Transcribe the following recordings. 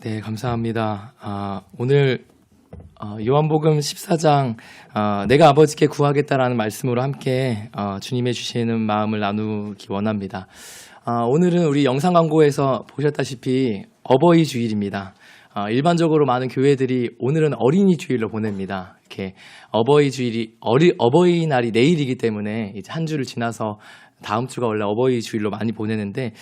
네, 감사합니다. 오늘 요한복음 14장 내가 아버지께 구하겠다라는 말씀으로 함께 주님의 주시는 마음을 나누기 원합니다. 오늘은 우리 영상 광고에서 보셨다시피 어버이 주일입니다. 일반적으로 많은 교회들이 오늘은 어린이 주일로 보냅니다. 이렇게 어버이날이 내일이기 때문에 이제 한 주를 지나서 다음 주가 원래 어버이 주일로 많이 보내는데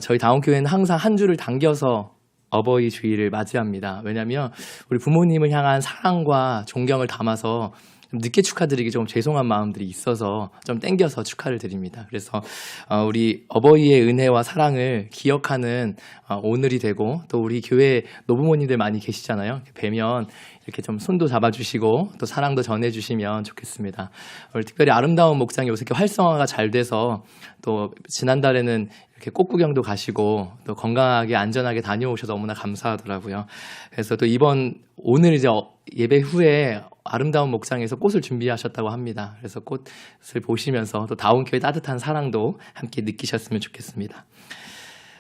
저희 다운교회는 항상 한 주를 당겨서 어버이 주일을 맞이합니다. 왜냐하면 우리 부모님을 향한 사랑과 존경을 담아서 좀 늦게 축하드리기 좀 죄송한 마음들이 있어서 좀 땡겨서 축하를 드립니다. 그래서 우리 어버이의 은혜와 사랑을 기억하는 오늘이 되고, 또 우리 교회 노부모님들 많이 계시잖아요. 뵈면 이렇게 좀 손도 잡아주시고 또 사랑도 전해주시면 좋겠습니다. 특별히 아름다운 목장이 요새 이렇게 활성화가 잘 돼서 또 지난달에는 이렇게 꽃 구경도 가시고 또 건강하게 안전하게 다녀오셔서 너무나 감사하더라고요. 그래서 또 오늘 이제 예배 후에 아름다운 목장에서 꽃을 준비하셨다고 합니다. 그래서 꽃을 보시면서 또 다운교회 따뜻한 사랑도 함께 느끼셨으면 좋겠습니다.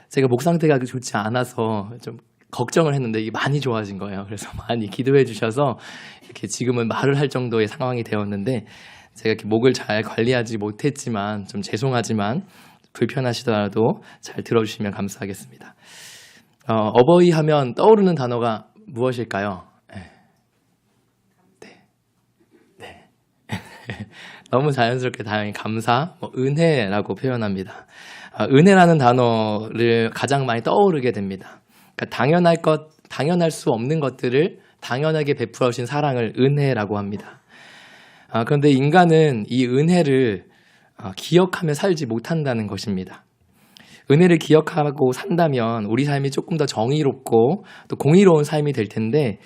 제가 목 상태가 좋지 않아서 좀 걱정을 했는데 이게 많이 좋아진 거예요. 그래서 많이 기도해 주셔서 이렇게 지금은 말을 할 정도의 상황이 되었는데, 제가 이렇게 목을 잘 관리하지 못했지만 좀 죄송하지만 불편하시더라도 잘 들어주시면 감사하겠습니다. 어버이 하면 떠오르는 단어가 무엇일까요? 네. 너무 자연스럽게 다행히 감사, 은혜라고 표현합니다. 은혜라는 단어를 가장 많이 떠오르게 됩니다. 그러니까 당연할 수 없는 것들을 당연하게 베풀어 주신 사랑을 은혜라고 합니다. 그런데 인간은 이 은혜를 기억하며 살지 못한다는 것입니다. 은혜를 기억하고 산다면 우리 삶이 조금 더 정의롭고 또 공의로운 삶이 될 텐데,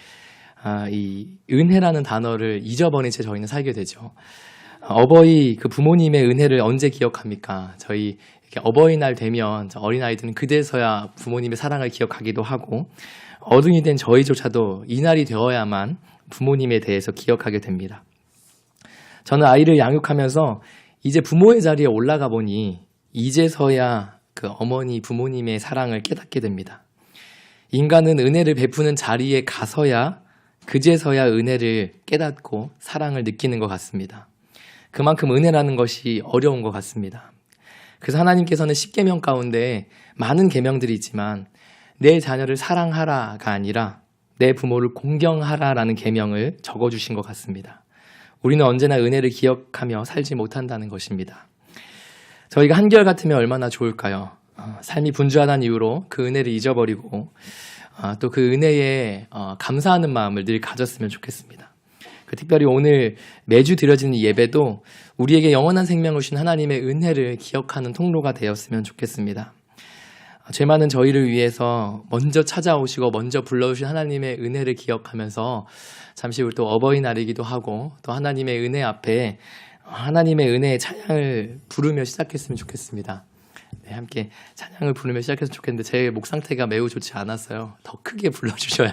이 은혜라는 단어를 잊어버린 채 저희는 살게 되죠. 어버이 그 부모님의 은혜를 언제 기억합니까? 저희 이렇게 어버이날 되면 어린아이들은 그제서야 부모님의 사랑을 기억하기도 하고, 어른이 된 저희조차도 이날이 되어야만 부모님에 대해서 기억하게 됩니다. 저는 아이를 양육하면서 이제 부모의 자리에 올라가 보니 이제서야 그 어머니 부모님의 사랑을 깨닫게 됩니다. 인간은 은혜를 베푸는 자리에 가서야 그제서야 은혜를 깨닫고 사랑을 느끼는 것 같습니다. 그만큼 은혜라는 것이 어려운 것 같습니다. 그래서 하나님께서는 10계명 가운데 많은 계명들이 있지만 내 자녀를 사랑하라가 아니라 내 부모를 공경하라라는 계명을 적어주신 것 같습니다. 우리는 언제나 은혜를 기억하며 살지 못한다는 것입니다. 저희가 한결같으면 얼마나 좋을까요? 삶이 분주하다는 이유로 그 은혜를 잊어버리고 또 그 은혜에 감사하는 마음을 늘 가졌으면 좋겠습니다. 특별히 오늘 매주 드려지는 예배도 우리에게 영원한 생명을 주신 하나님의 은혜를 기억하는 통로가 되었으면 좋겠습니다. 죄 많은 저희를 위해서 먼저 찾아오시고 먼저 불러주신 하나님의 은혜를 기억하면서 잠시 후에 또 어버이날이기도 하고 또 하나님의 은혜 앞에 하나님의 은혜의 찬양을 부르며 시작했으면 좋겠습니다. 네, 함께 찬양을 부르며 시작했으면 좋겠는데 제 목 상태가 매우 좋지 않았어요. 더 크게 불러주셔야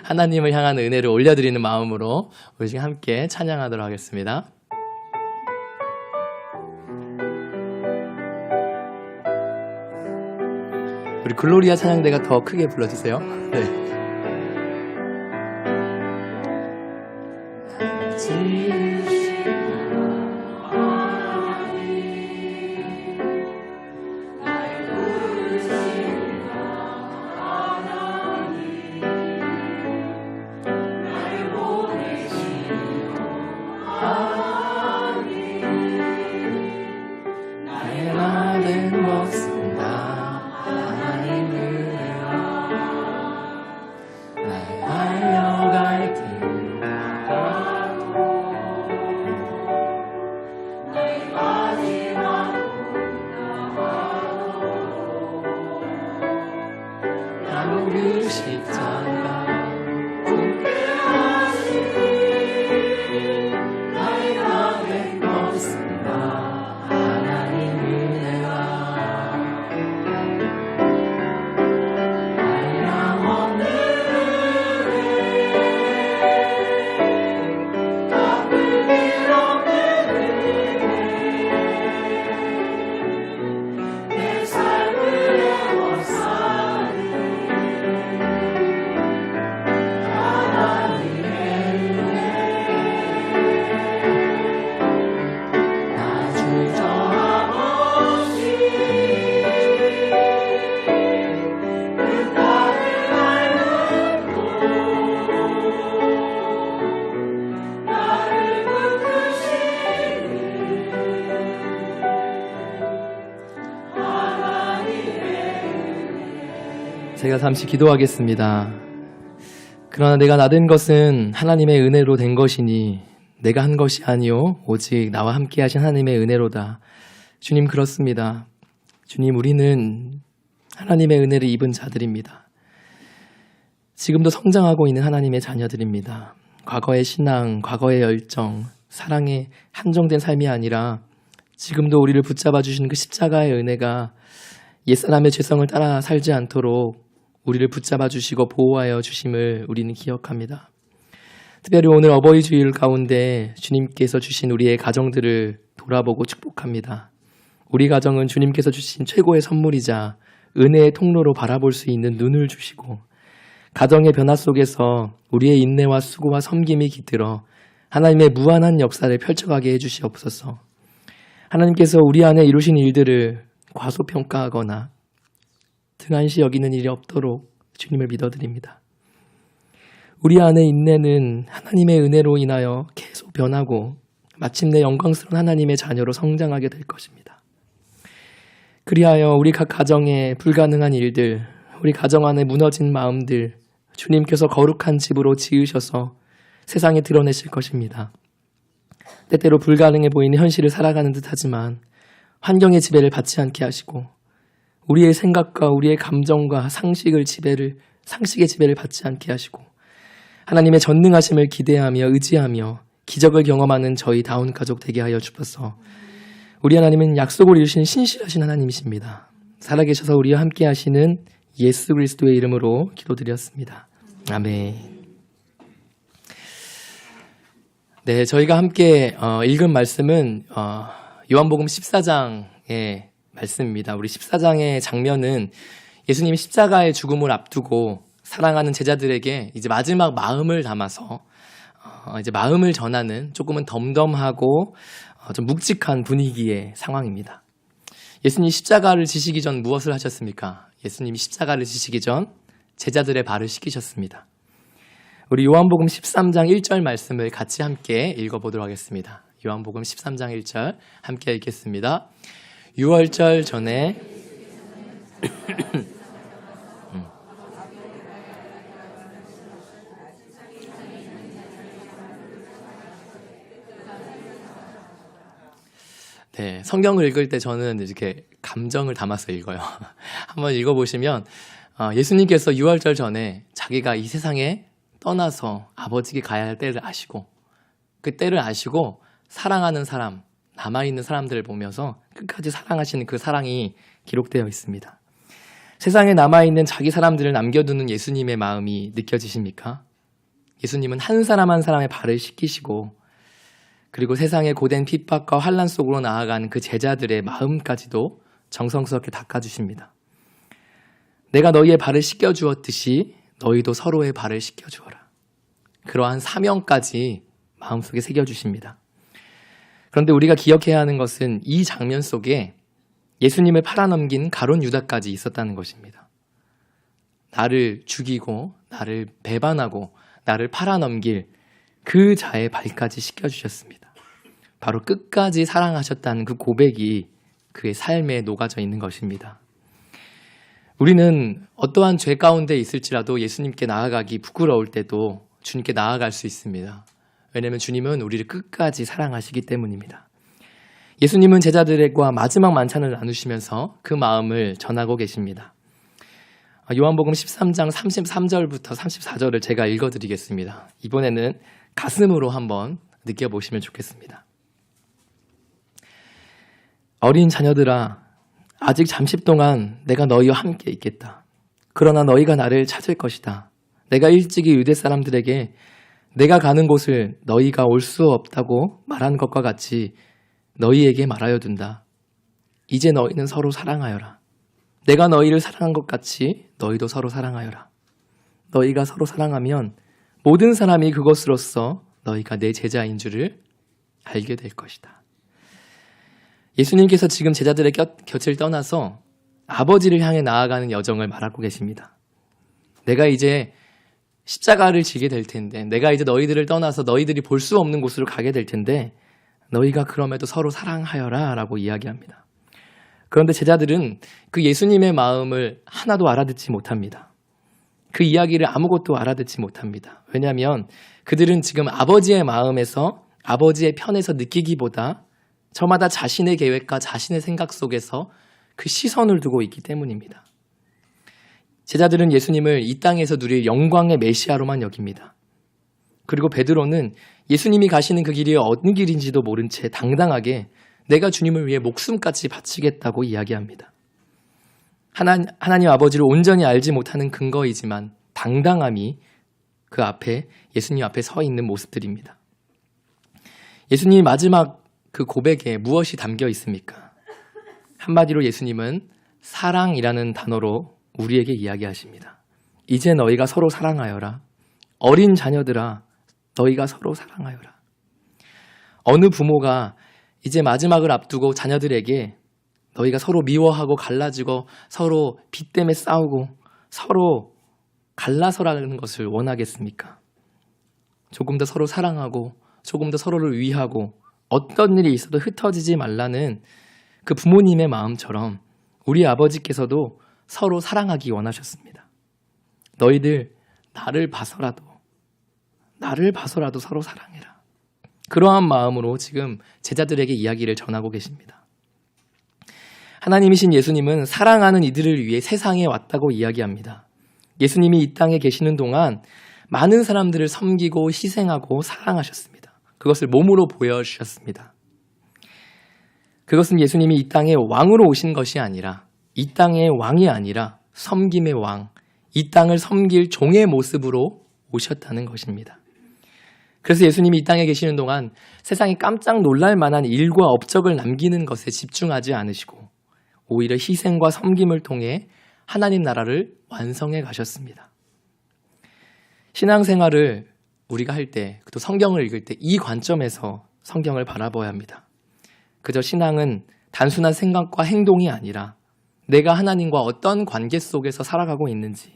하나님을 향한 은혜를 올려드리는 마음으로 우리 지금 함께 찬양하도록 하겠습니다. 우리 글로리아 찬양대가 더 크게 불러주세요. 네. 제가 잠시 기도하겠습니다. 그러나 내가 나된 것은 하나님의 은혜로 된 것이니 내가 한 것이 아니요 오직 나와 함께 하신 하나님의 은혜로다. 주님, 그렇습니다. 주님, 우리는 하나님의 은혜를 입은 자들입니다. 지금도 성장하고 있는 하나님의 자녀들입니다. 과거의 신앙, 과거의 열정, 사랑에 한정된 삶이 아니라 지금도 우리를 붙잡아 주시는 그 십자가의 은혜가 옛사람의 죄성을 따라 살지 않도록 우리를 붙잡아 주시고 보호하여 주심을 우리는 기억합니다. 특별히 오늘 어버이 주일 가운데 주님께서 주신 우리의 가정들을 돌아보고 축복합니다. 우리 가정은 주님께서 주신 최고의 선물이자 은혜의 통로로 바라볼 수 있는 눈을 주시고 가정의 변화 속에서 우리의 인내와 수고와 섬김이 깃들어 하나님의 무한한 역사를 펼쳐가게 해주시옵소서. 하나님께서 우리 안에 이루신 일들을 과소평가하거나 등한시 여기는 일이 없도록 주님을 믿어드립니다. 우리 안의 인내는 하나님의 은혜로 인하여 계속 변하고 마침내 영광스러운 하나님의 자녀로 성장하게 될 것입니다. 그리하여 우리 각 가정의 불가능한 일들, 우리 가정 안에 무너진 마음들 주님께서 거룩한 집으로 지으셔서 세상에 드러내실 것입니다. 때때로 불가능해 보이는 현실을 살아가는 듯하지만 환경의 지배를 받지 않게 하시고 우리의 생각과 우리의 감정과 상식의 지배를 받지 않게 하시고 하나님의 전능하심을 기대하며 의지하며 기적을 경험하는 저희 다운 가족 되게 하여 주옵소서. 우리 하나님은 약속을 이루신 신실하신 하나님이십니다. 살아계셔서 우리와 함께 하시는 예수 그리스도의 이름으로 기도드렸습니다. 아멘. 네, 저희가 함께 읽은 말씀은 요한복음 14장의 말씀입니다. 우리 14장의 장면은 예수님이 십자가의 죽음을 앞두고 사랑하는 제자들에게 이제 마지막 마음을 담아서 이제 마음을 전하는 조금은 덤덤하고 좀 묵직한 분위기의 상황입니다. 예수님이 십자가를 지시기 전 무엇을 하셨습니까? 예수님이 십자가를 지시기 전 제자들의 발을 씻기셨습니다. 우리 요한복음 13장 1절 말씀을 같이 함께 읽어보도록 하겠습니다. 요한복음 13장 1절 함께 읽겠습니다. 유월절 전에 네, 성경을 읽을 때 저는 이렇게 감정을 담아서 읽어요. 한번 읽어보시면 예수님께서 유월절 전에 자기가 이 세상에 떠나서 아버지께 가야 할 때를 아시고 그 때를 아시고 사랑하는 사람, 남아있는 사람들을 보면서 끝까지 사랑하시는 그 사랑이 기록되어 있습니다. 세상에 남아있는 자기 사람들을 남겨두는 예수님의 마음이 느껴지십니까? 예수님은 한 사람 한 사람의 발을 씻기시고 그리고 세상의 고된 핍박과 환난 속으로 나아가는 그 제자들의 마음까지도 정성스럽게 닦아주십니다. 내가 너희의 발을 씻겨주었듯이 너희도 서로의 발을 씻겨주어라. 그러한 사명까지 마음속에 새겨주십니다. 그런데 우리가 기억해야 하는 것은 이 장면 속에 예수님을 팔아넘긴 가룟 유다까지 있었다는 것입니다. 나를 죽이고 나를 배반하고 나를 팔아넘길 그 자의 발까지 씻겨주셨습니다. 바로 끝까지 사랑하셨다는 그 고백이 그의 삶에 녹아져 있는 것입니다. 우리는 어떠한 죄 가운데 있을지라도 예수님께 나아가기 부끄러울 때도 주님께 나아갈 수 있습니다. 왜냐하면 주님은 우리를 끝까지 사랑하시기 때문입니다. 예수님은 제자들과 마지막 만찬을 나누시면서 그 마음을 전하고 계십니다. 요한복음 13장 33절부터 34절을 제가 읽어드리겠습니다. 이번에는 가슴으로 한번 느껴보시면 좋겠습니다. 어린 자녀들아, 아직 잠시 동안 내가 너희와 함께 있겠다. 그러나 너희가 나를 찾을 것이다. 내가 일찍이 유대 사람들에게 내가 가는 곳을 너희가 올 수 없다고 말한 것과 같이 너희에게 말하여 둔다. 이제 너희는 서로 사랑하여라. 내가 너희를 사랑한 것 같이 너희도 서로 사랑하여라. 너희가 서로 사랑하면 모든 사람이 그것으로써 너희가 내 제자인 줄을 알게 될 것이다. 예수님께서 지금 제자들의 곁을 떠나서 아버지를 향해 나아가는 여정을 말하고 계십니다. 내가 이제 십자가를 지게 될 텐데, 내가 이제 너희들을 떠나서 너희들이 볼 수 없는 곳으로 가게 될 텐데 너희가 그럼에도 서로 사랑하여라 라고 이야기합니다. 그런데 제자들은 그 예수님의 마음을 하나도 알아듣지 못합니다. 그 이야기를 아무것도 알아듣지 못합니다. 왜냐하면 그들은 지금 아버지의 마음에서 아버지의 편에서 느끼기보다 저마다 자신의 계획과 자신의 생각 속에서 그 시선을 두고 있기 때문입니다. 제자들은 예수님을 이 땅에서 누릴 영광의 메시아로만 여깁니다. 그리고 베드로는 예수님이 가시는 그 길이 어느 길인지도 모른 채 당당하게 내가 주님을 위해 목숨까지 바치겠다고 이야기합니다. 하나님 아버지를 온전히 알지 못하는 근거이지만 당당함이 그 앞에 예수님 앞에 서 있는 모습들입니다. 예수님 마지막 그 고백에 무엇이 담겨 있습니까? 한마디로 예수님은 사랑이라는 단어로 우리에게 이야기하십니다. 이제 너희가 서로 사랑하여라. 어린 자녀들아, 너희가 서로 사랑하여라. 어느 부모가 이제 마지막을 앞두고 자녀들에게 너희가 서로 미워하고 갈라지고 서로 빚 때문에 싸우고 서로 갈라서라는 것을 원하겠습니까? 조금 더 서로 사랑하고 조금 더 서로를 위하고 어떤 일이 있어도 흩어지지 말라는 그 부모님의 마음처럼 우리 아버지께서도 서로 사랑하기 원하셨습니다. 너희들 나를 봐서라도 서로 사랑해라. 그러한 마음으로 지금 제자들에게 이야기를 전하고 계십니다. 하나님이신 예수님은 사랑하는 이들을 위해 세상에 왔다고 이야기합니다. 예수님이 이 땅에 계시는 동안 많은 사람들을 섬기고 희생하고 사랑하셨습니다. 그것을 몸으로 보여주셨습니다. 그것은 예수님이 이 땅에 왕으로 오신 것이 아니라 이 땅의 왕이 아니라 섬김의 왕, 이 땅을 섬길 종의 모습으로 오셨다는 것입니다. 그래서 예수님이 이 땅에 계시는 동안 세상이 깜짝 놀랄 만한 일과 업적을 남기는 것에 집중하지 않으시고 오히려 희생과 섬김을 통해 하나님 나라를 완성해 가셨습니다. 신앙생활을 우리가 할 때, 또 성경을 읽을 때 이 관점에서 성경을 바라봐야 합니다. 그저 신앙은 단순한 생각과 행동이 아니라 내가 하나님과 어떤 관계 속에서 살아가고 있는지,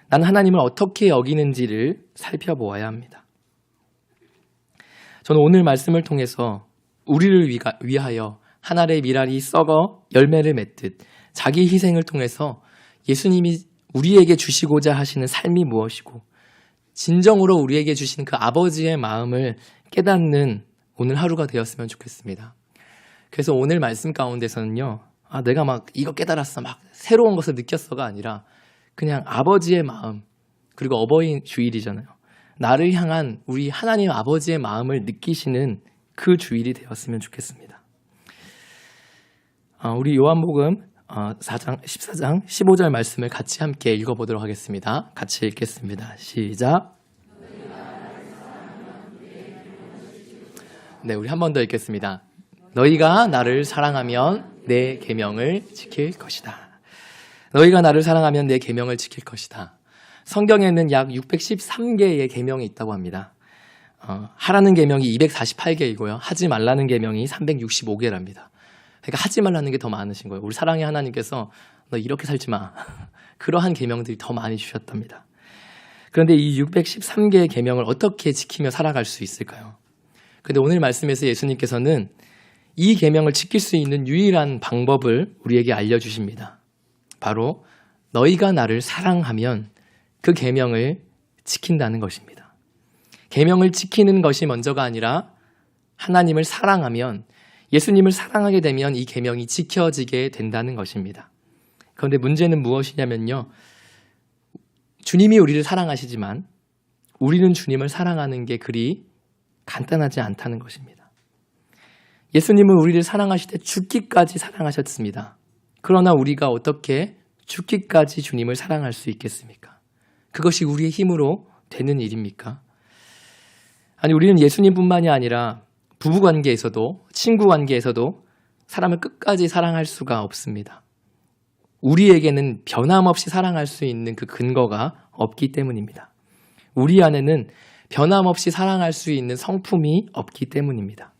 난 하나님을 어떻게 여기는지를 살펴보아야 합니다. 저는 오늘 말씀을 통해서 우리를 위하여 한 알의 밀알이 썩어 열매를 맺듯 자기 희생을 통해서 예수님이 우리에게 주시고자 하시는 삶이 무엇이고 진정으로 우리에게 주신 그 아버지의 마음을 깨닫는 오늘 하루가 되었으면 좋겠습니다. 그래서 오늘 말씀 가운데서는요, 내가 막 이거 깨달았어, 막 새로운 것을 느꼈어가 아니라 그냥 아버지의 마음, 그리고 어버이 주일이잖아요. 나를 향한 우리 하나님 아버지의 마음을 느끼시는 그 주일이 되었으면 좋겠습니다. 우리 요한복음 14장 15절 말씀을 같이 함께 읽어보도록 하겠습니다. 같이 읽겠습니다. 시작. 네, 우리 한 번 더 읽겠습니다. 너희가 나를 사랑하면 내 계명을 지킬 것이다. 너희가 나를 사랑하면 내 계명을 지킬 것이다. 성경에는 약 613개의 계명이 있다고 합니다. 하라는 계명이 248개이고요. 하지 말라는 계명이 365개랍니다. 그러니까 하지 말라는 게 더 많으신 거예요. 우리 사랑의 하나님께서 너 이렇게 살지 마. 그러한 계명들이 더 많이 주셨답니다. 그런데 이 613개의 계명을 어떻게 지키며 살아갈 수 있을까요? 그런데 오늘 말씀에서 예수님께서는 이 계명을 지킬 수 있는 유일한 방법을 우리에게 알려주십니다. 바로 너희가 나를 사랑하면 그 계명을 지킨다는 것입니다. 계명을 지키는 것이 먼저가 아니라 하나님을 사랑하면, 예수님을 사랑하게 되면 이 계명이 지켜지게 된다는 것입니다. 그런데 문제는 무엇이냐면요, 주님이 우리를 사랑하시지만 우리는 주님을 사랑하는 게 그리 간단하지 않다는 것입니다. 예수님은 우리를 사랑하실 때 죽기까지 사랑하셨습니다. 그러나 우리가 어떻게 죽기까지 주님을 사랑할 수 있겠습니까? 그것이 우리의 힘으로 되는 일입니까? 아니, 우리는 예수님뿐만이 아니라 부부관계에서도 친구관계에서도 사람을 끝까지 사랑할 수가 없습니다. 우리에게는 변함없이 사랑할 수 있는 그 근거가 없기 때문입니다. 우리 안에는 변함없이 사랑할 수 있는 성품이 없기 때문입니다.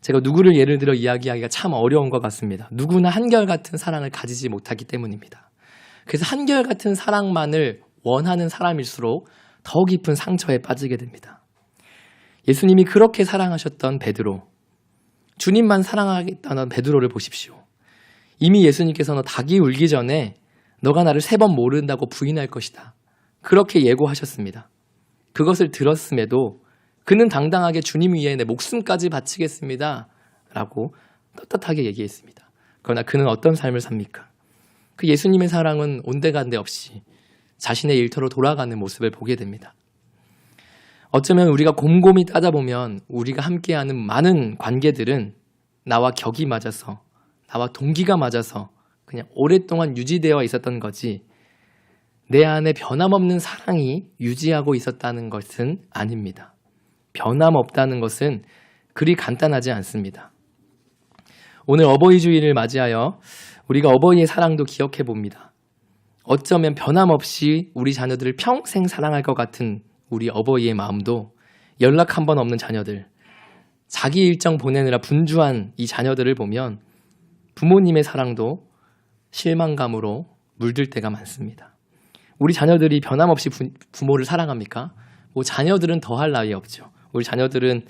제가 누구를 예를 들어 이야기하기가 참 어려운 것 같습니다. 누구나 한결같은 사랑을 가지지 못하기 때문입니다. 그래서 한결같은 사랑만을 원하는 사람일수록 더 깊은 상처에 빠지게 됩니다. 예수님이 그렇게 사랑하셨던 베드로, 주님만 사랑하겠다는 베드로를 보십시오. 이미 예수님께서는 닭이 울기 전에 너가 나를 3번 모른다고 부인할 것이다. 그렇게 예고하셨습니다. 그것을 들었음에도 그는 당당하게 주님 위에 내 목숨까지 바치겠습니다. 라고 떳떳하게 얘기했습니다. 그러나 그는 어떤 삶을 삽니까? 그 예수님의 사랑은 온데간데 없이 자신의 일터로 돌아가는 모습을 보게 됩니다. 어쩌면 우리가 곰곰이 따져보면 우리가 함께하는 많은 관계들은 나와 격이 맞아서, 나와 동기가 맞아서 그냥 오랫동안 유지되어 있었던 거지, 내 안에 변함없는 사랑이 유지하고 있었다는 것은 아닙니다. 변함없다는 것은 그리 간단하지 않습니다. 오늘 어버이 주일을 맞이하여 우리가 어버이의 사랑도 기억해 봅니다. 어쩌면 변함없이 우리 자녀들을 평생 사랑할 것 같은 우리 어버이의 마음도 연락 한 번 없는 자녀들, 자기 일정 보내느라 분주한 이 자녀들을 보면 부모님의 사랑도 실망감으로 물들 때가 많습니다. 우리 자녀들이 변함없이 부모를 사랑합니까? 뭐 자녀들은 더할 나위 없죠. 우리 자녀들은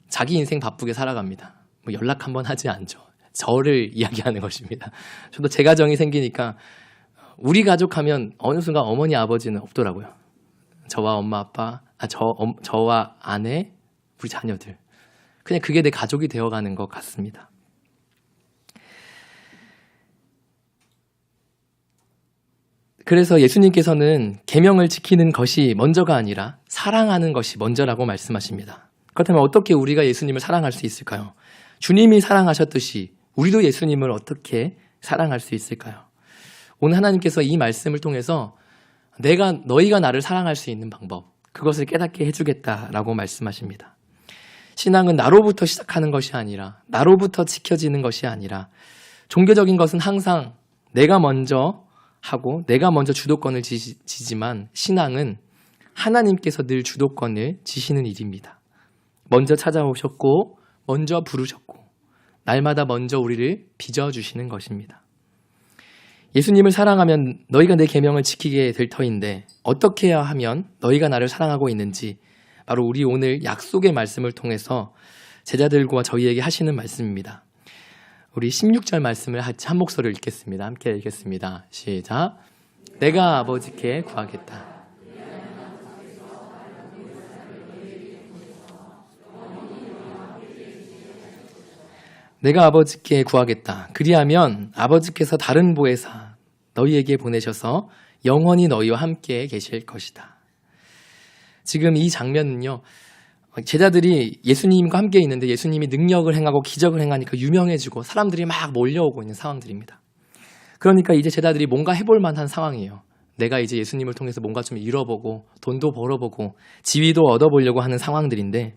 자기 인생 바쁘게 살아갑니다. 뭐 연락 한 번 하지 않죠. 저를 이야기하는 것입니다. 저도 제 가정이 생기니까 우리 가족 하면 어느 순간 어머니 아버지는 없더라고요. 저와 엄마 아빠, 저와 아내, 우리 자녀들. 그냥 그게 내 가족이 되어가는 것 같습니다. 그래서 예수님께서는 계명을 지키는 것이 먼저가 아니라 사랑하는 것이 먼저라고 말씀하십니다. 그렇다면 어떻게 우리가 예수님을 사랑할 수 있을까요? 주님이 사랑하셨듯이 우리도 예수님을 어떻게 사랑할 수 있을까요? 오늘 하나님께서 이 말씀을 통해서 너희가 나를 사랑할 수 있는 방법, 그것을 깨닫게 해주겠다라고 말씀하십니다. 신앙은 나로부터 시작하는 것이 아니라, 나로부터 지켜지는 것이 아니라, 종교적인 것은 항상 내가 먼저 하고 내가 먼저 주도권을 지지만 신앙은 하나님께서 늘 주도권을 지시는 일입니다. 먼저 찾아오셨고 먼저 부르셨고 날마다 먼저 우리를 빚어주시는 것입니다. 예수님을 사랑하면 너희가 내 계명을 지키게 될 터인데 어떻게 해야 하면 너희가 나를 사랑하고 있는지 바로 우리 오늘 약속의 말씀을 통해서 제자들과 저희에게 하시는 말씀입니다. 우리 16절 말씀을 한 목소리를 읽겠습니다. 함께 읽겠습니다. 시작. 내가 아버지께 구하겠다. 내가 아버지께 구하겠다. 그리하면 아버지께서 다른 보혜사 너희에게 보내셔서 영원히 너희와 함께 계실 것이다. 지금 이 장면은요. 제자들이 예수님과 함께 있는데 예수님이 능력을 행하고 기적을 행하니까 유명해지고 사람들이 막 몰려오고 있는 상황들입니다. 그러니까 이제 제자들이 뭔가 해볼 만한 상황이에요. 내가 이제 예수님을 통해서 뭔가 좀 이뤄보고 돈도 벌어보고 지위도 얻어보려고 하는 상황들인데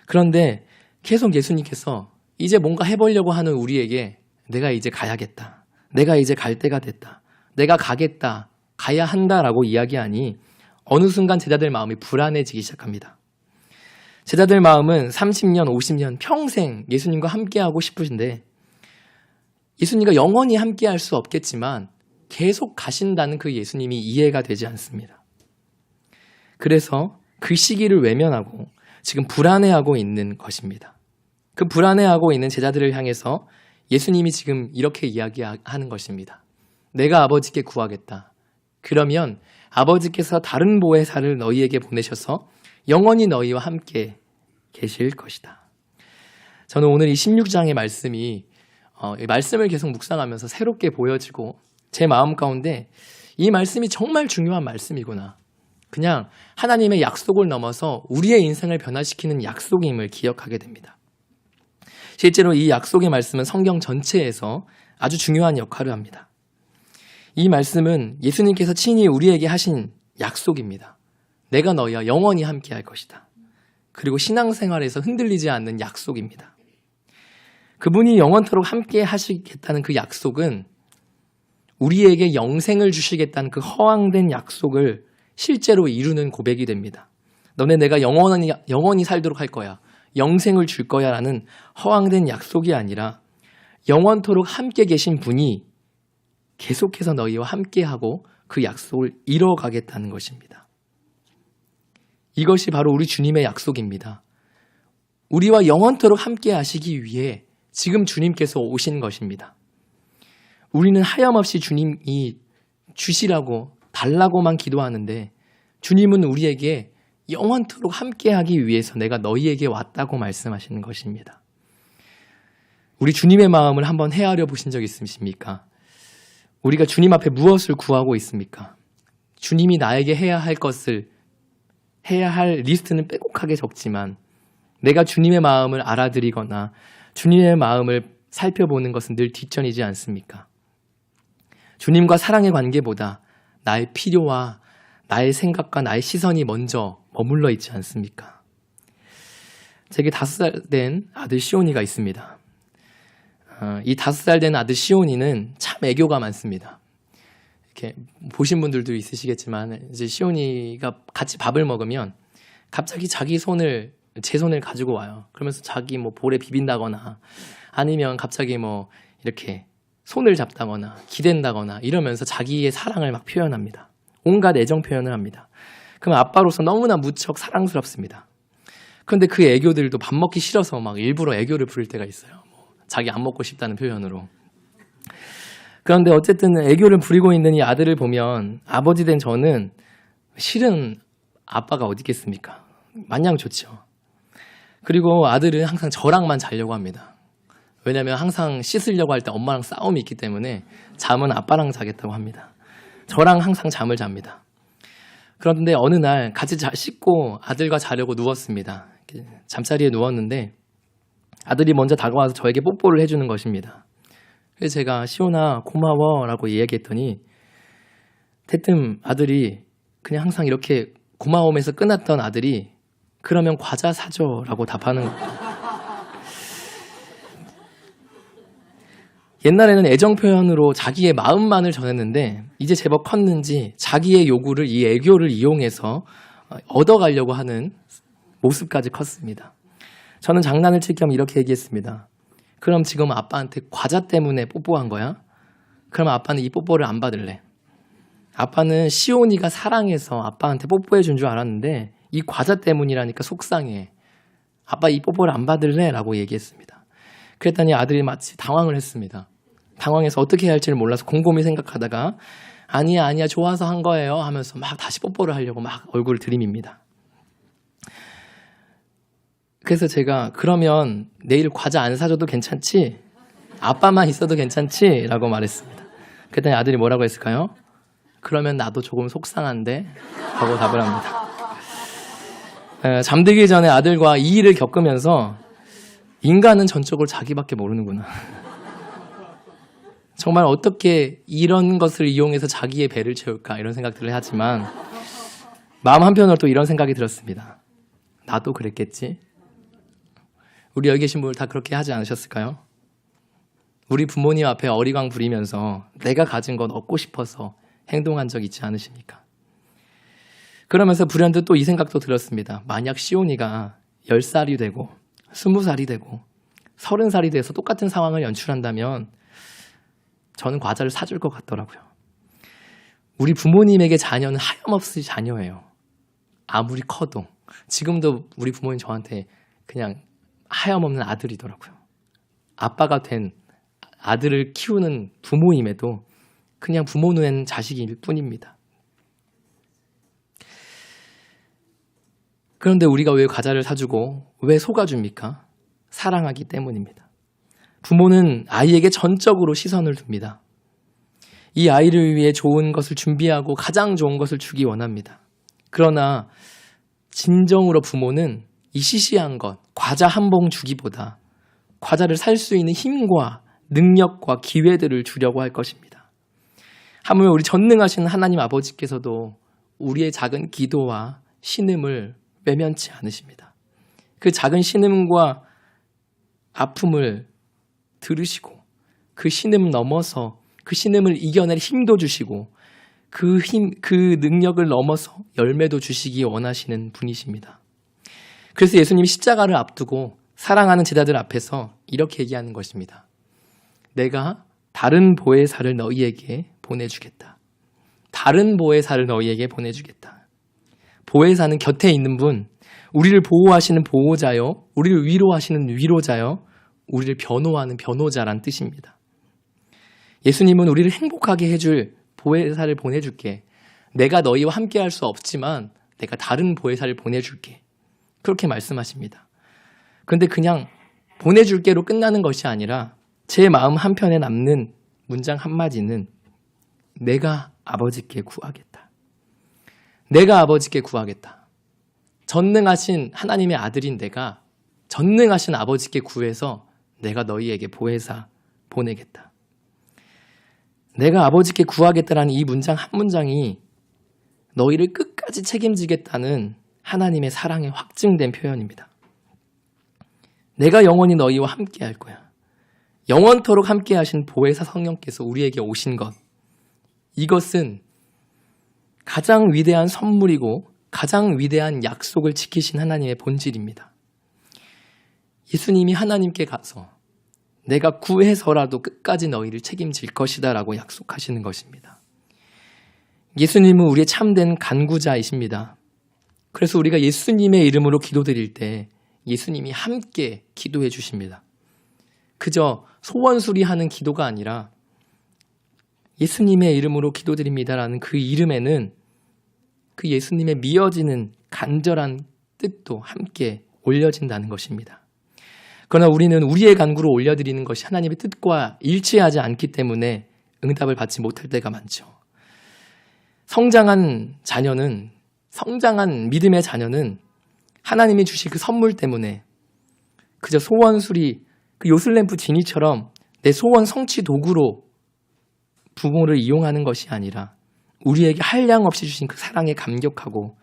그런데 계속 예수님께서 이제 뭔가 해보려고 하는 우리에게 내가 이제 가야겠다. 내가 이제 갈 때가 됐다. 내가 가겠다. 가야 한다라고 이야기하니 어느 순간 제자들 마음이 불안해지기 시작합니다. 제자들 마음은 30년, 50년 평생 예수님과 함께하고 싶으신데 예수님과 영원히 함께할 수 없겠지만 계속 가신다는 그 예수님이 이해가 되지 않습니다. 그래서 그 시기를 외면하고 지금 불안해하고 있는 것입니다. 그 불안해하고 있는 제자들을 향해서 예수님이 지금 이렇게 이야기하는 것입니다. 내가 아버지께 구하겠다. 그러면 아버지께서 다른 보혜사를 너희에게 보내셔서 영원히 너희와 함께 계실 것이다. 저는 오늘 이 16장의 말씀이 이 말씀을 계속 묵상하면서 새롭게 보여지고 제 마음 가운데 이 말씀이 정말 중요한 말씀이구나. 그냥 하나님의 약속을 넘어서 우리의 인생을 변화시키는 약속임을 기억하게 됩니다. 실제로 이 약속의 말씀은 성경 전체에서 아주 중요한 역할을 합니다. 이 말씀은 예수님께서 친히 우리에게 하신 약속입니다. 내가 너희와 영원히 함께 할 것이다. 그리고 신앙생활에서 흔들리지 않는 약속입니다. 그분이 영원토록 함께 하시겠다는 그 약속은 우리에게 영생을 주시겠다는 그 허황된 약속을 실제로 이루는 고백이 됩니다. 너네 내가 영원히 살도록 할 거야. 영생을 줄 거야 라는 허황된 약속이 아니라 영원토록 함께 계신 분이 계속해서 너희와 함께하고 그 약속을 이뤄가겠다는 것입니다. 이것이 바로 우리 주님의 약속입니다. 우리와 영원토록 함께 하시기 위해 지금 주님께서 오신 것입니다. 우리는 하염없이 주님이 주시라고 달라고만 기도하는데 주님은 우리에게 영원토록 함께하기 위해서 내가 너희에게 왔다고 말씀하시는 것입니다. 우리 주님의 마음을 한번 헤아려 보신 적 있으십니까? 우리가 주님 앞에 무엇을 구하고 있습니까? 주님이 나에게 해야 할 리스트는 빼곡하게 적지만 내가 주님의 마음을 알아들이거나 주님의 마음을 살펴보는 것은 늘 뒷전이지 않습니까? 주님과 사랑의 관계보다 나의 필요와 나의 생각과 나의 시선이 먼저 머물러 있지 않습니까? 제게 5살 된 아들 시온이가 있습니다. 이 5살 된 아들 시온이는 참 애교가 많습니다. 이렇게 보신 분들도 있으시겠지만 이제 시온이가 같이 밥을 먹으면 갑자기 제 손을 가지고 와요. 그러면서 자기 뭐 볼에 비빈다거나 아니면 갑자기 뭐 이렇게 손을 잡다거나 기댄다거나 이러면서 자기의 사랑을 막 표현합니다. 온갖 애정 표현을 합니다. 그럼 아빠로서 너무나 무척 사랑스럽습니다. 그런데 그 애교들도 밥 먹기 싫어서 막 일부러 애교를 부릴 때가 있어요. 자기 안 먹고 싶다는 표현으로. 그런데 어쨌든 애교를 부리고 있는 이 아들을 보면 아버지 된 저는 실은 아빠가 어디 있겠습니까? 마냥 좋죠. 그리고 아들은 항상 저랑만 자려고 합니다. 왜냐하면 항상 씻으려고 할 때 엄마랑 싸움이 있기 때문에 잠은 아빠랑 자겠다고 합니다. 저랑 항상 잠을 잡니다. 그런데 어느 날 같이 씻고 아들과 자려고 누웠습니다. 잠자리에 누웠는데 아들이 먼저 다가와서 저에게 뽀뽀를 해주는 것입니다. 그래서 제가 시온아 고마워 라고 이야기했더니 대뜸 아들이 그냥 항상 이렇게 고마움에서 끝났던 아들이 그러면 과자 사줘 라고 답하는 거예요. 옛날에는 애정 표현으로 자기의 마음만을 전했는데 이제 제법 컸는지 자기의 요구를 이 애교를 이용해서 얻어가려고 하는 모습까지 컸습니다. 저는 장난을 칠 겸 이렇게 얘기했습니다. 그럼 지금 아빠한테 과자 때문에 뽀뽀한 거야? 그럼 아빠는 이 뽀뽀를 안 받을래. 아빠는 시온이가 사랑해서 아빠한테 뽀뽀해 준 줄 알았는데 이 과자 때문이라니까 속상해. 아빠 이 뽀뽀를 안 받을래? 라고 얘기했습니다. 그랬더니 아들이 마치 당황을 했습니다. 당황해서 어떻게 해야 할지를 몰라서 곰곰이 생각하다가 아니야 좋아서 한 거예요 하면서 막 다시 뽀뽀를 하려고 막 얼굴을 들이밉니다. 그래서 제가 그러면 내일 과자 안 사줘도 괜찮지? 아빠만 있어도 괜찮지? 라고 말했습니다. 그랬더니 아들이 뭐라고 했을까요? 그러면 나도 조금 속상한데? 하고 답을 합니다. 잠들기 전에 아들과 이 일을 겪으면서 인간은 전적으로 자기밖에 모르는구나. 정말 어떻게 이런 것을 이용해서 자기의 배를 채울까 이런 생각들을 하지만 마음 한편으로 또 이런 생각이 들었습니다. 나도 그랬겠지? 우리 여기 계신 분들 다 그렇게 하지 않으셨을까요? 우리 부모님 앞에 어리광 부리면서 내가 가진 건 얻고 싶어서 행동한 적 있지 않으십니까? 그러면서 불현듯 또 이 생각도 들었습니다. 만약 시온이가 10살이 되고 20살이 되고 30살이 돼서 똑같은 상황을 연출한다면 저는 과자를 사줄 것 같더라고요. 우리 부모님에게 자녀는 하염없이 자녀예요. 아무리 커도. 지금도 우리 부모님 저한테 그냥 하염없는 아들이더라고요. 아빠가 된 아들을 키우는 부모임에도 그냥 부모 눈엔 자식일 뿐입니다. 그런데 우리가 왜 과자를 사주고 왜 속아줍니까? 사랑하기 때문입니다. 부모는 아이에게 전적으로 시선을 둡니다. 이 아이를 위해 좋은 것을 준비하고 가장 좋은 것을 주기 원합니다. 그러나 진정으로 부모는 이 시시한 것, 과자 한 봉 주기보다 과자를 살 수 있는 힘과 능력과 기회들을 주려고 할 것입니다. 하물며 우리 전능하신 하나님 아버지께서도 우리의 작은 기도와 신음을 외면치 않으십니다. 그 작은 신음과 아픔을 들으시고 그 신음 넘어서 그 신음을 이겨낼 힘도 주시고 그 능력을 넘어서 열매도 주시기 원하시는 분이십니다. 그래서 예수님이 십자가를 앞두고 사랑하는 제자들 앞에서 이렇게 얘기하는 것입니다. 내가 다른 보혜사를 너희에게 보내주겠다. 다른 보혜사를 너희에게 보내주겠다. 보혜사는 곁에 있는 분, 우리를 보호하시는 보호자요, 우리를 위로하시는 위로자요, 우리를 변호하는 변호자란 뜻입니다. 예수님은 우리를 행복하게 해줄 보혜사를 보내줄게. 내가 너희와 함께 할 수 없지만 내가 다른 보혜사를 보내줄게. 그렇게 말씀하십니다. 그런데 그냥 보내줄게로 끝나는 것이 아니라 제 마음 한편에 남는 문장 한마디는 내가 아버지께 구하겠다. 내가 아버지께 구하겠다. 전능하신 하나님의 아들인 내가 전능하신 아버지께 구해서 내가 너희에게 보혜사 보내겠다. 내가 아버지께 구하겠다라는 이 문장 한 문장이 너희를 끝까지 책임지겠다는 하나님의 사랑에 확증된 표현입니다. 내가 영원히 너희와 함께 할 거야. 영원토록 함께 하신 보혜사 성령께서 우리에게 오신 것. 이것은 가장 위대한 선물이고 가장 위대한 약속을 지키신 하나님의 본질입니다. 예수님이 하나님께 가서 내가 구해서라도 끝까지 너희를 책임질 것이다 라고 약속하시는 것입니다. 예수님은 우리의 참된 간구자이십니다. 그래서 우리가 예수님의 이름으로 기도드릴 때 예수님이 함께 기도해 주십니다. 그저 소원수리하는 기도가 아니라 예수님의 이름으로 기도드립니다라는 그 이름에는 그 예수님의 미어지는 간절한 뜻도 함께 올려진다는 것입니다. 그러나 우리는 우리의 간구를 올려드리는 것이 하나님의 뜻과 일치하지 않기 때문에 응답을 받지 못할 때가 많죠. 성장한 믿음의 자녀는 하나님이 주실 그 선물 때문에 그저 소원수리, 그 요술램프 지니처럼 내 소원 성취 도구로 부모를 이용하는 것이 아니라 우리에게 한량없이 주신 그 사랑에 감격하고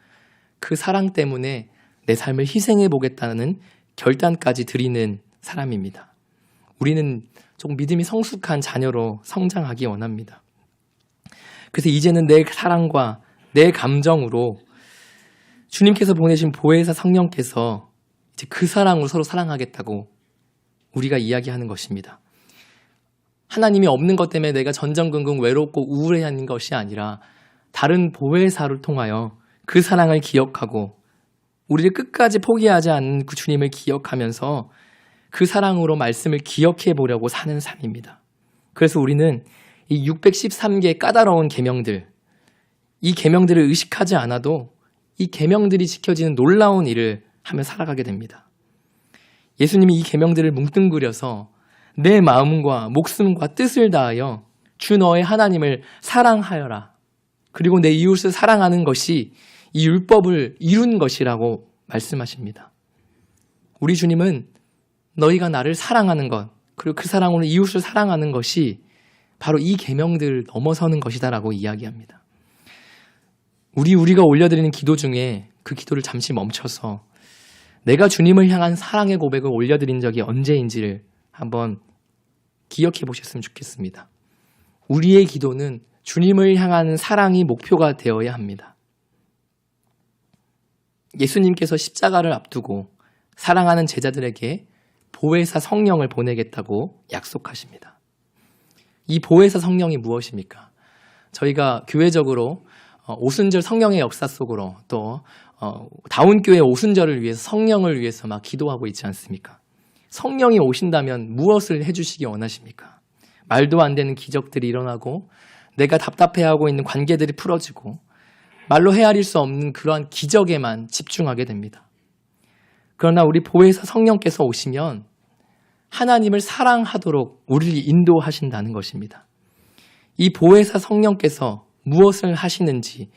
그 사랑 때문에 내 삶을 희생해 보겠다는 결단까지 드리는 사람입니다. 우리는 조금 믿음이 성숙한 자녀로 성장하기 원합니다. 그래서 이제는 내 사랑과 내 감정으로 주님께서 보내신 보혜사 성령께서 이제 그 사랑으로 서로 사랑하겠다고 우리가 이야기하는 것입니다. 하나님이 없는 것 때문에 내가 전전긍긍 외롭고 우울해하는 것이 아니라 다른 보혜사를 통하여 그 사랑을 기억하고 우리를 끝까지 포기하지 않는 그 주님을 기억하면서 그 사랑으로 말씀을 기억해 보려고 사는 삶입니다. 그래서 우리는 이 613개의 까다로운 계명들, 이 계명들을 의식하지 않아도 이 계명들이 지켜지는 놀라운 일을 하며 살아가게 됩니다. 예수님이 이 계명들을 뭉뚱그려서 내 마음과 목숨과 뜻을 다하여 주 너의 하나님을 사랑하여라. 그리고 내 이웃을 사랑하는 것이 이 율법을 이룬 것이라고 말씀하십니다. 우리 주님은 너희가 나를 사랑하는 것, 그리고 그 사랑으로 이웃을 사랑하는 것이 바로 이 계명들을 넘어서는 것이다라고 이야기합니다. 우리가 올려드리는 기도 중에 그 기도를 잠시 멈춰서 내가 주님을 향한 사랑의 고백을 올려드린 적이 언제인지를 한번 기억해 보셨으면 좋겠습니다. 우리의 기도는 주님을 향한 사랑이 목표가 되어야 합니다. 예수님께서 십자가를 앞두고 사랑하는 제자들에게 보혜사 성령을 보내겠다고 약속하십니다. 이 보혜사 성령이 무엇입니까? 저희가 교회적으로 오순절 성령의 역사 속으로 또 다운교회 오순절을 위해서 성령을 위해서 막 기도하고 있지 않습니까? 성령이 오신다면 무엇을 해주시기 원하십니까? 말도 안 되는 기적들이 일어나고 내가 답답해하고 있는 관계들이 풀어지고 말로 헤아릴 수 없는 그러한 기적에만 집중하게 됩니다. 그러나 우리 보혜사 성령께서 오시면 하나님을 사랑하도록 우리를 인도하신다는 것입니다. 이 보혜사 성령께서 무엇을 하시는지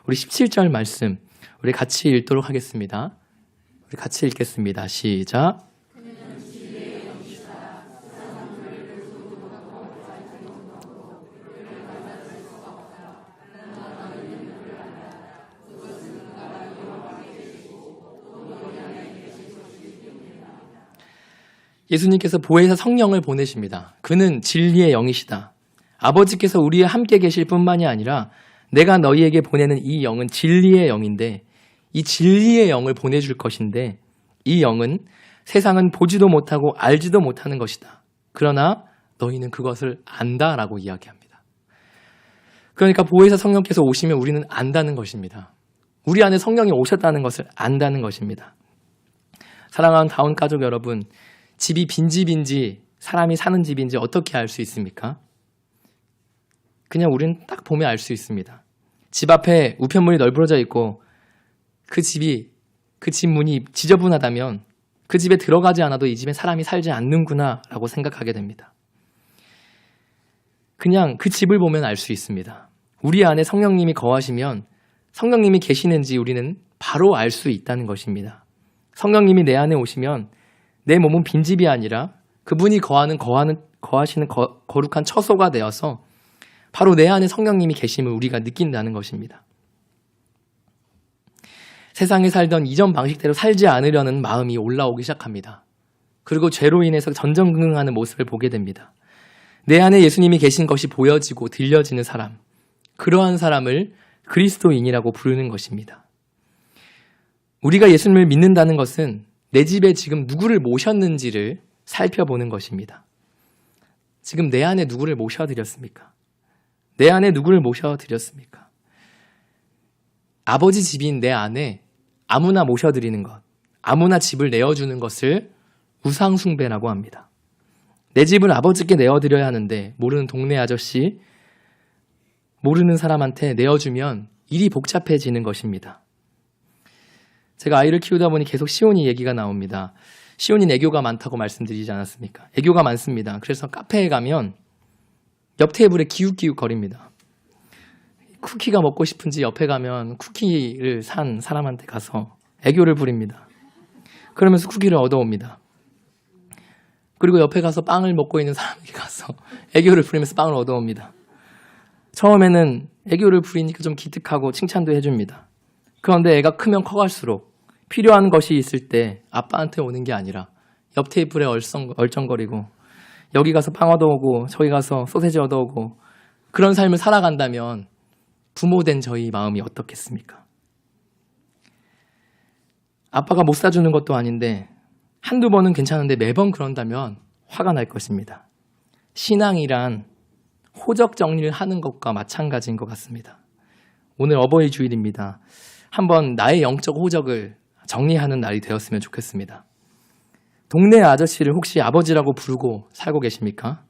우리 17절 말씀 우리 같이 읽도록 하겠습니다. 우리 같이 읽겠습니다. 시작. 예수님께서 보혜사 성령을 보내십니다. 그는 진리의 영이시다. 아버지께서 우리와 함께 계실 뿐만이 아니라 내가 너희에게 보내는 이 영은 진리의 영인데 이 진리의 영을 보내줄 것인데 이 영은 세상은 보지도 못하고 알지도 못하는 것이다. 그러나 너희는 그것을 안다라고 이야기합니다. 그러니까 보혜사 성령께서 오시면 우리는 안다는 것입니다. 우리 안에 성령이 오셨다는 것을 안다는 것입니다. 사랑하는 다운 가족 여러분, 집이 빈집인지 사람이 사는 집인지 어떻게 알 수 있습니까? 그냥 우리는 딱 보면 알 수 있습니다. 집 앞에 우편물이 널브러져 있고 그 집 문이 지저분하다면 그 집에 들어가지 않아도 이 집에 사람이 살지 않는구나 라고 생각하게 됩니다. 그냥 그 집을 보면 알 수 있습니다. 우리 안에 성령님이 거하시면 성령님이 계시는지 우리는 바로 알 수 있다는 것입니다. 성령님이 내 안에 오시면 내 몸은 빈집이 아니라 그분이 거하시는 거룩한 처소가 되어서 바로 내 안에 성령님이 계심을 우리가 느낀다는 것입니다. 세상에 살던 이전 방식대로 살지 않으려는 마음이 올라오기 시작합니다. 그리고 죄로 인해서 전전긍긍하는 모습을 보게 됩니다. 내 안에 예수님이 계신 것이 보여지고 들려지는 사람, 그러한 사람을 그리스도인이라고 부르는 것입니다. 우리가 예수님을 믿는다는 것은 내 집에 지금 누구를 모셨는지를 살펴보는 것입니다. 지금 내 안에 누구를 모셔드렸습니까? 내 안에 누구를 모셔드렸습니까? 아버지 집인 내 안에 아무나 모셔드리는 것, 아무나 집을 내어주는 것을 우상숭배라고 합니다. 내 집을 아버지께 내어드려야 하는데 모르는 동네 아저씨, 모르는 사람한테 내어주면 일이 복잡해지는 것입니다. 제가 아이를 키우다 보니 계속 시온이 얘기가 나옵니다. 시온이 애교가 많다고 말씀드리지 않았습니까? 애교가 많습니다. 그래서 카페에 가면 옆 테이블에 기웃기웃 거립니다. 쿠키가 먹고 싶은지 옆에 가면 쿠키를 산 사람한테 가서 애교를 부립니다. 그러면서 쿠키를 얻어옵니다. 그리고 옆에 가서 빵을 먹고 있는 사람에게 가서 애교를 부리면서 빵을 얻어옵니다. 처음에는 애교를 부리니까 좀 기특하고 칭찬도 해줍니다. 그런데 애가 크면 커갈수록 필요한 것이 있을 때 아빠한테 오는 게 아니라 옆 테이블에 얼쩡거리고 여기 가서 빵 얻어오고 저기 가서 소세지 얻어오고 그런 삶을 살아간다면 부모된 저희 마음이 어떻겠습니까? 아빠가 못 사주는 것도 아닌데 한두 번은 괜찮은데 매번 그런다면 화가 날 것입니다. 신앙이란 호적 정리를 하는 것과 마찬가지인 것 같습니다. 오늘 어버이 주일입니다. 한번 나의 영적 호적을 정리하는 날이 되었으면 좋겠습니다. 동네 아저씨를 혹시 아버지라고 부르고 살고 계십니까?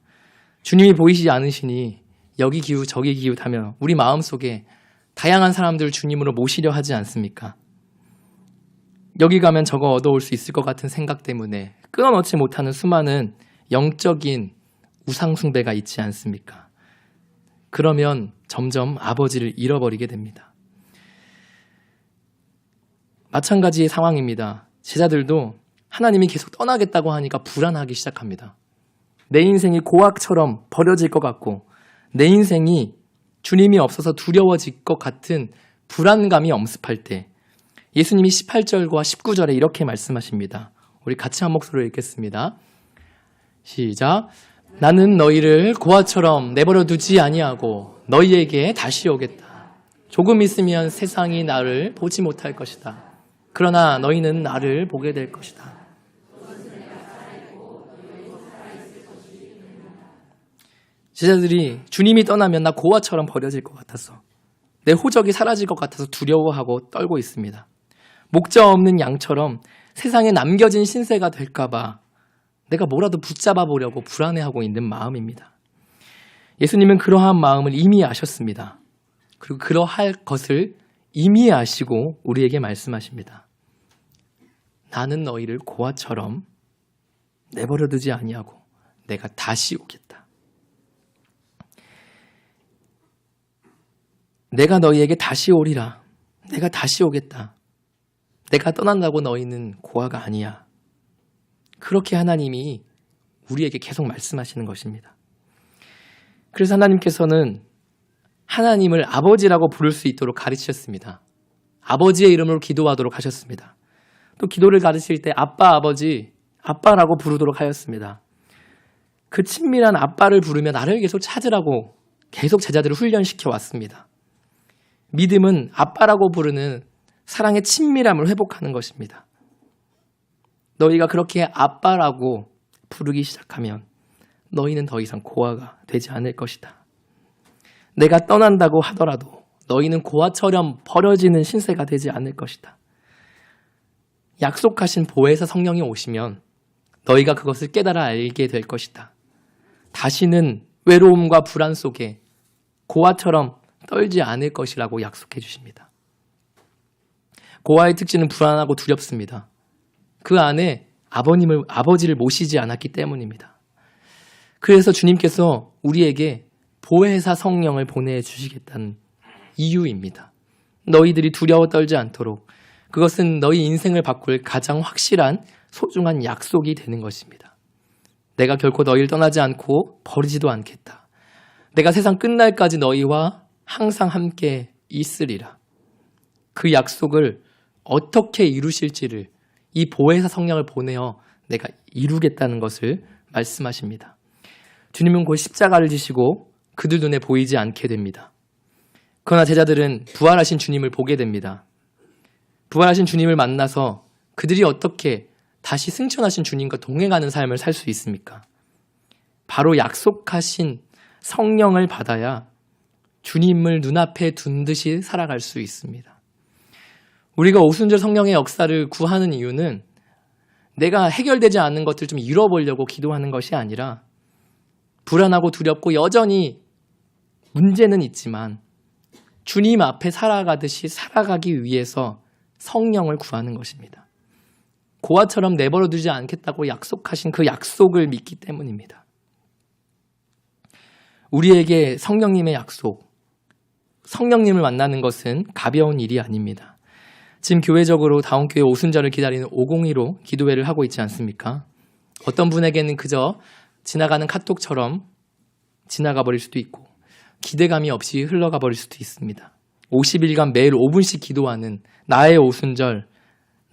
주님이 보이시지 않으시니 여기 기웃 저기 기웃하며 우리 마음속에 다양한 사람들을 주님으로 모시려 하지 않습니까? 여기 가면 저거 얻어올 수 있을 것 같은 생각 때문에 끊어놓지 못하는 수많은 영적인 우상숭배가 있지 않습니까? 그러면 점점 아버지를 잃어버리게 됩니다. 마찬가지의 상황입니다. 제자들도 하나님이 계속 떠나겠다고 하니까 불안하기 시작합니다. 내 인생이 고학처럼 버려질 것 같고 내 인생이 주님이 없어서 두려워질 것 같은 불안감이 엄습할 때 예수님이 18절과 19절에 이렇게 말씀하십니다. 우리 같이 한 목소리로 읽겠습니다. 시작. 나는 너희를 고아처럼 내버려 두지 아니하고 너희에게 다시 오겠다. 조금 있으면 세상이 나를 보지 못할 것이다. 그러나 너희는 나를 보게 될 것이다. 제자들이 주님이 떠나면 나 고아처럼 버려질 것 같아서 내 호적이 사라질 것 같아서 두려워하고 떨고 있습니다. 목자 없는 양처럼 세상에 남겨진 신세가 될까 봐 내가 뭐라도 붙잡아 보려고 불안해하고 있는 마음입니다. 예수님은 그러한 마음을 이미 아셨습니다. 그리고 그러할 것을 이미 아시고 우리에게 말씀하십니다. 나는 너희를 고아처럼 내버려 두지 아니하고 내가 다시 오겠다. 내가 너희에게 다시 오리라. 내가 다시 오겠다. 내가 떠난다고 너희는 고아가 아니야. 그렇게 하나님이 우리에게 계속 말씀하시는 것입니다. 그래서 하나님께서는 하나님을 아버지라고 부를 수 있도록 가르치셨습니다. 아버지의 이름으로 기도하도록 하셨습니다. 또 기도를 가르칠 때 아빠, 아버지, 아빠라고 부르도록 하였습니다. 그 친밀한 아빠를 부르며 나를 계속 찾으라고 계속 제자들을 훈련시켜 왔습니다. 믿음은 아빠라고 부르는 사랑의 친밀함을 회복하는 것입니다. 너희가 그렇게 아빠라고 부르기 시작하면 너희는 더 이상 고아가 되지 않을 것이다. 내가 떠난다고 하더라도 너희는 고아처럼 버려지는 신세가 되지 않을 것이다. 약속하신 보혜사 성령이 오시면 너희가 그것을 깨달아 알게 될 것이다. 다시는 외로움과 불안 속에 고아처럼 떨지 않을 것이라고 약속해 주십니다. 고아의 특징은 불안하고 두렵습니다. 그 안에 아버지를 모시지 않았기 때문입니다. 그래서 주님께서 우리에게 보혜사 성령을 보내주시겠다는 이유입니다. 너희들이 두려워 떨지 않도록, 그것은 너희 인생을 바꿀 가장 확실한 소중한 약속이 되는 것입니다. 내가 결코 너희를 떠나지 않고 버리지도 않겠다. 내가 세상 끝날까지 너희와 항상 함께 있으리라. 그 약속을 어떻게 이루실지를 이 보혜사 성령을 보내어 내가 이루겠다는 것을 말씀하십니다. 주님은 곧 십자가를 지시고 그들 눈에 보이지 않게 됩니다. 그러나 제자들은 부활하신 주님을 보게 됩니다. 부활하신 주님을 만나서 그들이 어떻게 다시 승천하신 주님과 동행하는 삶을 살 수 있습니까? 바로 약속하신 성령을 받아야 주님을 눈앞에 둔 듯이 살아갈 수 있습니다. 우리가 오순절 성령의 역사를 구하는 이유는 내가 해결되지 않는 것들을 좀 잃어보려고 기도하는 것이 아니라 불안하고 두렵고 여전히 문제는 있지만 주님 앞에 살아가듯이 살아가기 위해서 성령을 구하는 것입니다. 고아처럼 내버려 두지 않겠다고 약속하신 그 약속을 믿기 때문입니다. 우리에게 성령님의 약속, 성령님을 만나는 것은 가벼운 일이 아닙니다. 지금 교회적으로 다운교회 오순절을 기다리는 502로 기도회를 하고 있지 않습니까? 어떤 분에게는 그저 지나가는 카톡처럼 지나가 버릴 수도 있고 기대감이 없이 흘러가 버릴 수도 있습니다. 50일간 매일 5분씩 기도하는 나의 오순절,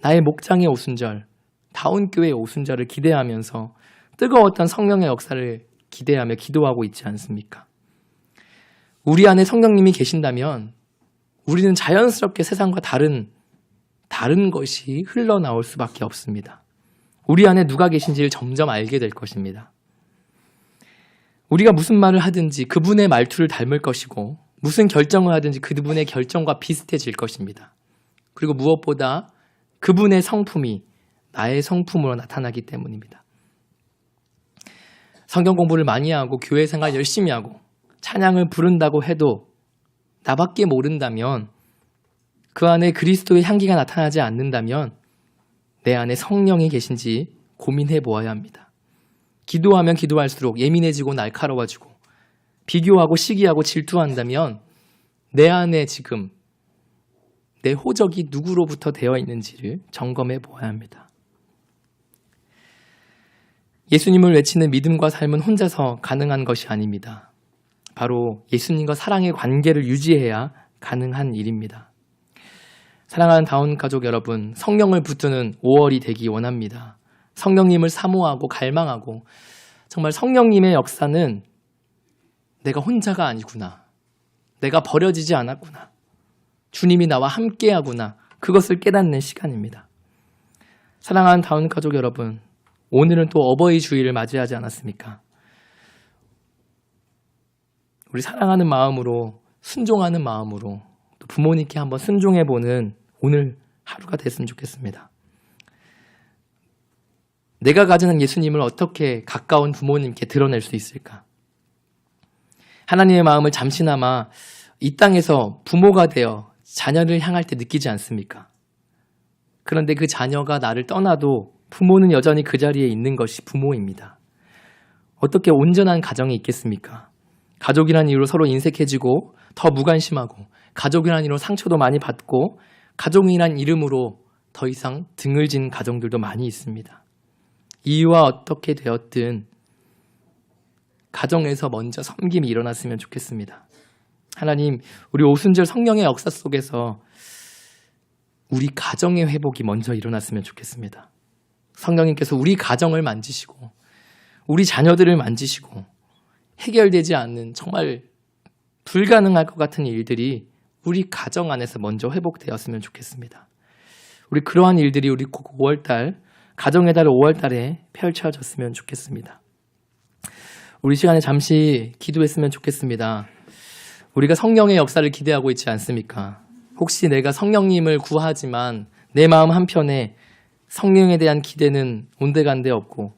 나의 목장의 오순절, 다운교회의 오순절을 기대하면서 뜨거웠던 성령의 역사를 기대하며 기도하고 있지 않습니까? 우리 안에 성령님이 계신다면 우리는 자연스럽게 세상과 다른 것이 흘러나올 수밖에 없습니다. 우리 안에 누가 계신지를 점점 알게 될 것입니다. 우리가 무슨 말을 하든지 그분의 말투를 닮을 것이고 무슨 결정을 하든지 그분의 결정과 비슷해질 것입니다. 그리고 무엇보다 그분의 성품이 나의 성품으로 나타나기 때문입니다. 성경 공부를 많이 하고 교회 생활 열심히 하고 찬양을 부른다고 해도 나밖에 모른다면, 그 안에 그리스도의 향기가 나타나지 않는다면 내 안에 성령이 계신지 고민해 보아야 합니다. 기도하면 기도할수록 예민해지고 날카로워지고 비교하고 시기하고 질투한다면 내 안에 지금 내 호적이 누구로부터 되어 있는지를 점검해 보아야 합니다. 예수님을 외치는 믿음과 삶은 혼자서 가능한 것이 아닙니다. 바로 예수님과 사랑의 관계를 유지해야 가능한 일입니다. 사랑하는 다운 가족 여러분, 성령을 붙드는 5월이 되기 원합니다. 성령님을 사모하고 갈망하고, 정말 성령님의 역사는 내가 혼자가 아니구나, 내가 버려지지 않았구나, 주님이 나와 함께하구나, 그것을 깨닫는 시간입니다. 사랑하는 다운 가족 여러분, 오늘은 또 어버이 주일을 맞이하지 않았습니까? 우리 사랑하는 마음으로, 순종하는 마음으로 또 부모님께 한번 순종해보는 오늘 하루가 됐으면 좋겠습니다. 내가 가진 예수님을 어떻게 가까운 부모님께 드러낼 수 있을까? 하나님의 마음을 잠시나마 이 땅에서 부모가 되어 자녀를 향할 때 느끼지 않습니까? 그런데 그 자녀가 나를 떠나도 부모는 여전히 그 자리에 있는 것이 부모입니다. 어떻게 온전한 가정이 있겠습니까? 가족이라는 이유로 서로 인색해지고 더 무관심하고, 가족이라는 이유로 상처도 많이 받고, 가족이라는 이름으로 더 이상 등을 진 가정들도 많이 있습니다. 이유와 어떻게 되었든 가정에서 먼저 섬김이 일어났으면 좋겠습니다. 하나님, 우리 오순절 성령의 역사 속에서 우리 가정의 회복이 먼저 일어났으면 좋겠습니다. 성령님께서 우리 가정을 만지시고 우리 자녀들을 만지시고 해결되지 않는 정말 불가능할 것 같은 일들이 우리 가정 안에서 먼저 회복되었으면 좋겠습니다. 우리 그러한 일들이 우리 5월달, 가정의 달 5월달에 펼쳐졌으면 좋겠습니다. 우리 시간에 잠시 기도했으면 좋겠습니다. 우리가 성령의 역사를 기대하고 있지 않습니까? 혹시 내가 성령님을 구하지만 내 마음 한편에 성령에 대한 기대는 온데간데 없고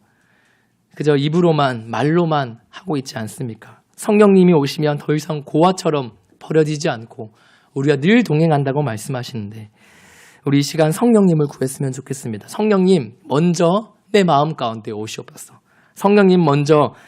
그저 입으로만, 말로만 하고 있지 않습니까? 성령님이 오시면 더 이상 고아처럼 버려지지 않고 우리가 늘 동행한다고 말씀하시는데 우리 이 시간 성령님을 구했으면 좋겠습니다. 성령님 먼저 내 마음 가운데 오시옵소서. 성령님 먼저